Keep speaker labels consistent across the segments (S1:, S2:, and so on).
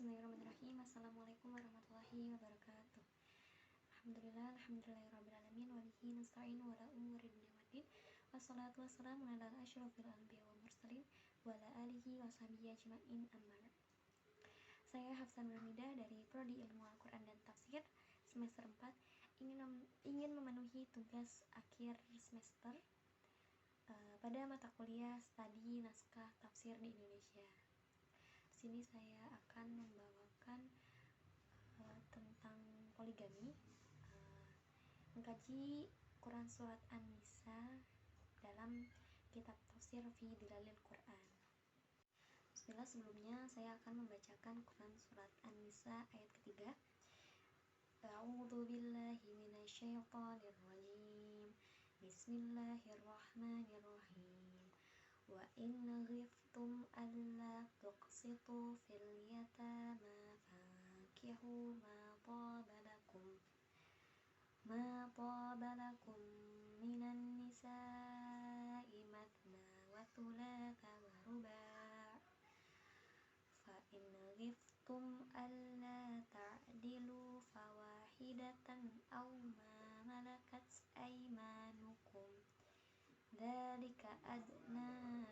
S1: Bismillahirrahmanirrahim. Assalamualaikum warahmatullahi wabarakatuh. Alhamdulillahirrahmanirrahim. Wa bihi nasta'in wa la umuri dunya waddin. Wassalatu wassalamu ala asyrofil anbiya wa mursalin wa ala alihi wa sahbihi ajma'in, amma ba'd. Saya Hafsan Nurhamidah dari Prodi Ilmu Al-Quran dan Tafsir semester 4 ingin memenuhi tugas akhir semester pada mata kuliah studi naskah tafsir di Indonesia. Di sini saya akan membawakan tentang poligami, mengkaji Quran Surat An-Nisa dalam kitab tafsir fi Dilalil Quran. Bismillah, sebelumnya saya akan membacakan Quran Surat An-Nisa ayat ketiga. A'udzu billahi minasyaitonir rajim. Bismillahirrahmanirrahim. Wa in ghiftum alla tuqsitu fil yatama fankihu ma taba lakum minan nisa'i mathna wa thulatha wa ruba' fa in ghiftum alla ta'dilu fawahidatan aw ma malakat aymanukum dzalika adna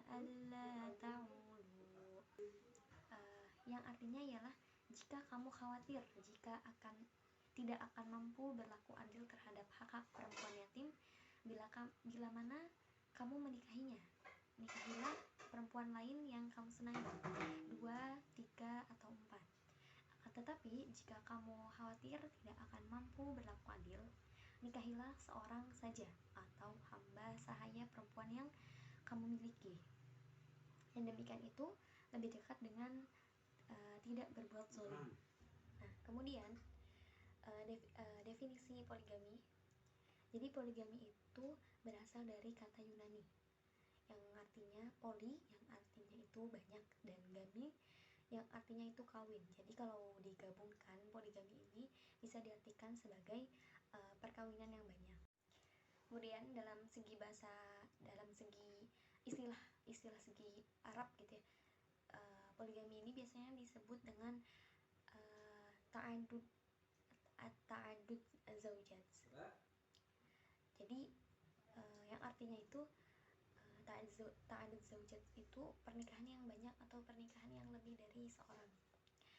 S1: alla ta'ulu, yang artinya ialah jika kamu khawatir tidak akan mampu berlaku adil terhadap hak-hak perempuan yatim bila mana kamu menikahinya, nikahilah perempuan lain yang kamu senangi, 2, 3, atau 4. Tetapi jika kamu khawatir tidak akan mampu berlaku adil, nikahilah seorang saja atau hamba sahaya perempuan yang kamu miliki. Yang demikian itu lebih dekat dengan tidak berbuat zalim. Nah, kemudian definisi poligami. Jadi poligami itu berasal dari kata Yunani yang artinya poli, yang artinya itu banyak, dan gami yang artinya itu kawin. Jadi kalau digabungkan, poligami ini bisa diartikan sebagai perkawinan yang banyak. Kemudian dalam segi bahasa, dalam segi istilah segi Arab gitu ya, poligami ini biasanya disebut dengan ta'adud zaujat. Jadi yang artinya itu ta'adud zaujat itu pernikahan yang banyak atau pernikahan yang lebih dari seorang.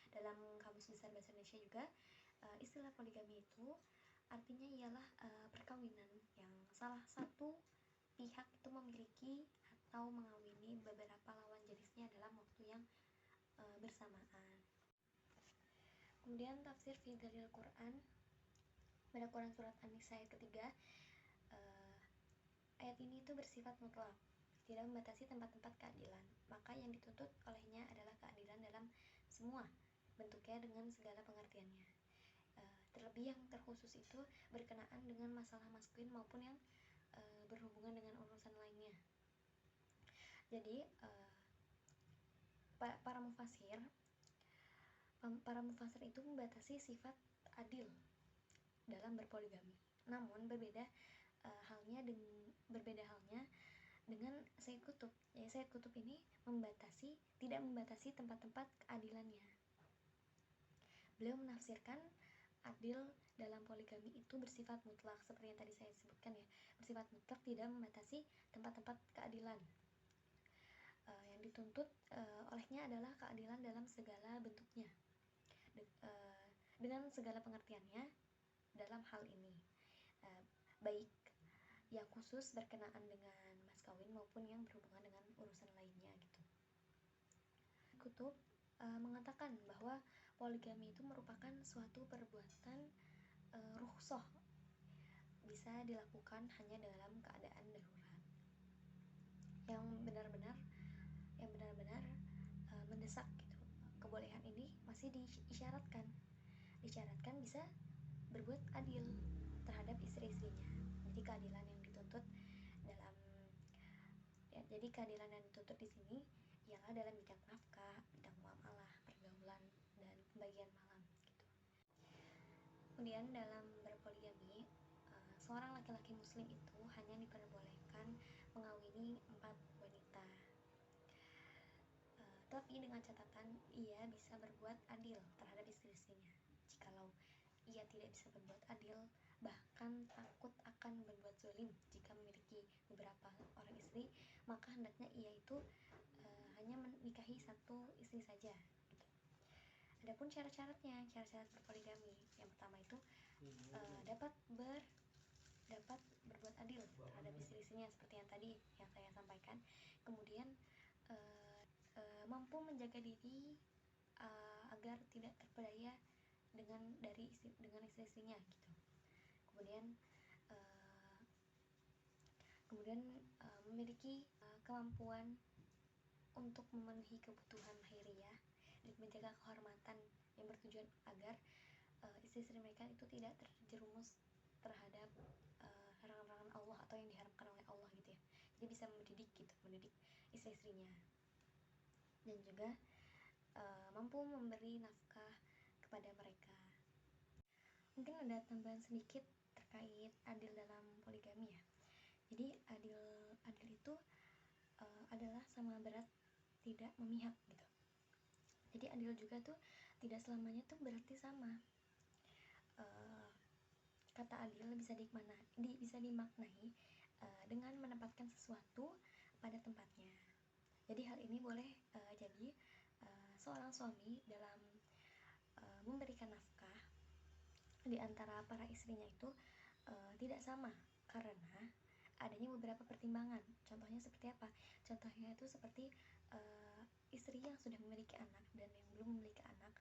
S1: Dalam Kamus Besar Bahasa Indonesia juga istilah poligami itu artinya ialah perkawinan yang salah satu pihak itu memiliki atau mengawini beberapa lawan jenisnya dalam waktu yang bersamaan. Kemudian tafsir fi Dilalil Quran pada Quran Surat An-Nisa ayat ketiga, ayat ini itu bersifat mutlak, tidak membatasi tempat-tempat keadilan, maka yang dituntut olehnya adalah keadilan dalam semua bentuknya dengan segala pengertiannya. Terlebih yang terkhusus itu berkenaan dengan masalah maskulin maupun yang berhubungan dengan urusan lainnya. Jadi para mufasir itu membatasi sifat adil dalam berpoligami. Namun berbeda halnya dengan Sayyid Qutb. Ya, Sayyid Qutb ini tidak membatasi tempat-tempat keadilannya. Beliau menafsirkan adil dalam poligami itu bersifat mutlak, seperti yang tadi saya sebutkan ya, bersifat mutlak, tidak membatasi tempat-tempat keadilan. Yang dituntut olehnya adalah keadilan dalam segala bentuknya, dengan segala pengertiannya dalam hal ini, baik yang khusus berkenaan dengan mas kawin maupun yang berhubungan dengan urusan lainnya gitu. Qutb mengatakan bahwa poligami itu merupakan suatu perbuatan rukhsah, bisa dilakukan hanya dalam keadaan darurat yang benar-benar mendesak gitu. Kebolehan ini masih disyaratkan bisa berbuat adil terhadap istri-istrinya. Jadi keadilan yang dituntut di sini ialah dalam bidang nafkah, bidang muamalah, pergaulan, dan pembagian malam gitu. Kemudian dalam berpoligami, seorang laki-laki muslim itu hanya diperbolehkan mengawini 4 wanita, tapi dengan catatan ia bisa tidak bisa berbuat adil, bahkan takut akan berbuat zalim. Jika memiliki beberapa orang istri, maka hendaknya ia itu hanya menikahi satu istri saja gitu. Adapun syarat-syaratnya, syarat-syarat berpoligami, yang pertama itu dapat berbuat adil terhadap istri-istrinya seperti yang tadi yang saya sampaikan. Kemudian mampu menjaga diri agar tidak terpedaya dengan istri-istrinya gitu. Kemudian memiliki kemampuan untuk memenuhi kebutuhan lahiriah dan menjaga kehormatan yang bertujuan agar istri-istri mereka itu tidak terjerumus terhadap larangan-larangan Allah atau yang diharamkan oleh Allah gitu ya. Jadi bisa mendidik istri-istrinya, dan juga mampu memberi nafkah kepada mereka. Mungkin ada tambahan sedikit terkait adil dalam poligami ya. Jadi adil itu adalah sama berat tidak memihak gitu. Jadi adil juga tuh tidak selamanya tuh berarti sama. Kata adil bisa dimaknai dengan menempatkan sesuatu pada tempatnya. Jadi hal ini boleh jadi seorang suami dalam memberikan nafkah di antara para istrinya itu tidak sama karena adanya beberapa pertimbangan. Contohnya seperti apa? Contohnya itu seperti istri yang sudah memiliki anak dan yang belum memiliki anak,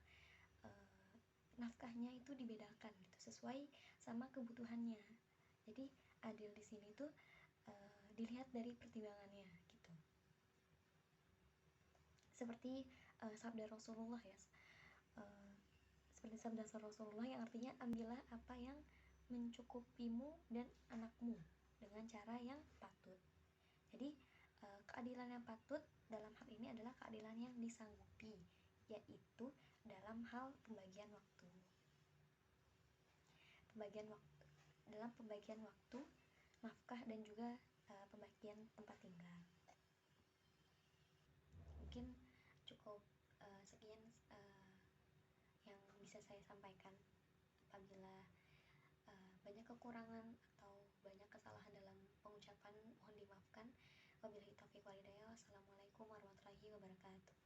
S1: nafkahnya itu dibedakan gitu sesuai sama kebutuhannya. Jadi adil di sini tuh dilihat dari pertimbangannya gitu. Seperti sabda Rasulullah ya. Seperti sabda Rasulullah yang artinya ambillah apa yang mencukupimu dan anakmu dengan cara yang patut. Jadi keadilan yang patut dalam hal ini adalah keadilan yang disanggupi, yaitu dalam hal pembagian waktu, nafkah dan juga pembagian tempat tinggal. Mungkin cukup sekian yang bisa saya sampaikan. Apabila banyak kekurangan atau banyak kesalahan dalam pengucapan, mohon dimaafkan. Wabillahi taufiq wal hidayah. Wassalamualaikum warahmatullahi wabarakatuh.